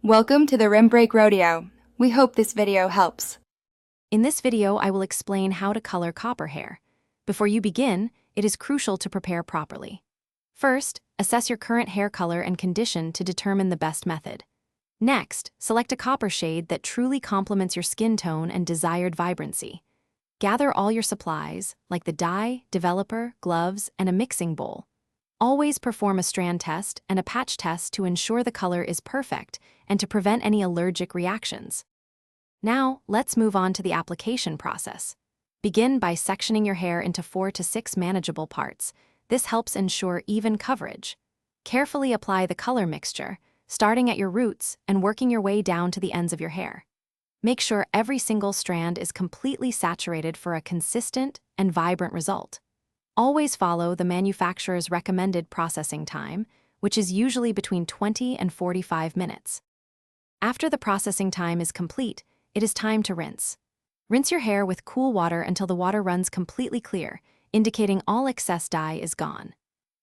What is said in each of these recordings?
Welcome to the Rim Break Rodeo. We hope this video helps. In this video, I will explain how to color copper hair. Before you begin, it is crucial to prepare properly. First, assess your current hair color and condition to determine the best method. Next, select a copper shade that truly complements your skin tone and desired vibrancy. Gather all your supplies, like the dye, developer, gloves, and a mixing bowl. Always perform a strand test and a patch test to ensure the color is perfect and to prevent any allergic reactions. Now, let's move on to the application process. Begin by sectioning your hair into 4 to 6 manageable parts. This helps ensure even coverage. Carefully apply the color mixture, starting at your roots and working your way down to the ends of your hair. Make sure every single strand is completely saturated for a consistent and vibrant result. Always follow the manufacturer's recommended processing time, which is usually between 20 and 45 minutes. After the processing time is complete, it is time to rinse. Rinse your hair with cool water until the water runs completely clear, indicating all excess dye is gone.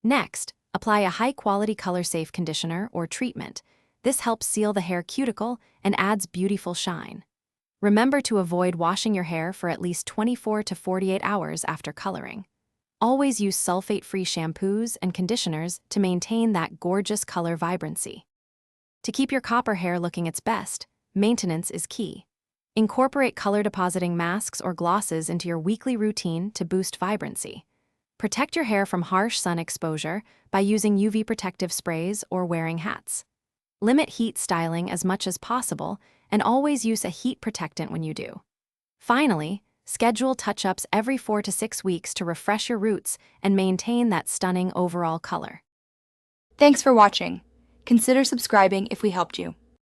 Next, apply a high-quality color-safe conditioner or treatment. This helps seal the hair cuticle and adds beautiful shine. Remember to avoid washing your hair for at least 24 to 48 hours after coloring. Always use sulfate-free shampoos and conditioners to maintain that gorgeous color vibrancy. To keep your copper hair looking its best, maintenance is key. Incorporate color-depositing masks or glosses into your weekly routine to boost vibrancy. Protect your hair from harsh sun exposure by using UV protective sprays or wearing hats. Limit heat styling as much as possible and always use a heat protectant when you do. Finally, schedule touch-ups every 4 to 6 weeks to refresh your roots and maintain that stunning overall color. Thanks for watching. Consider subscribing if we helped you.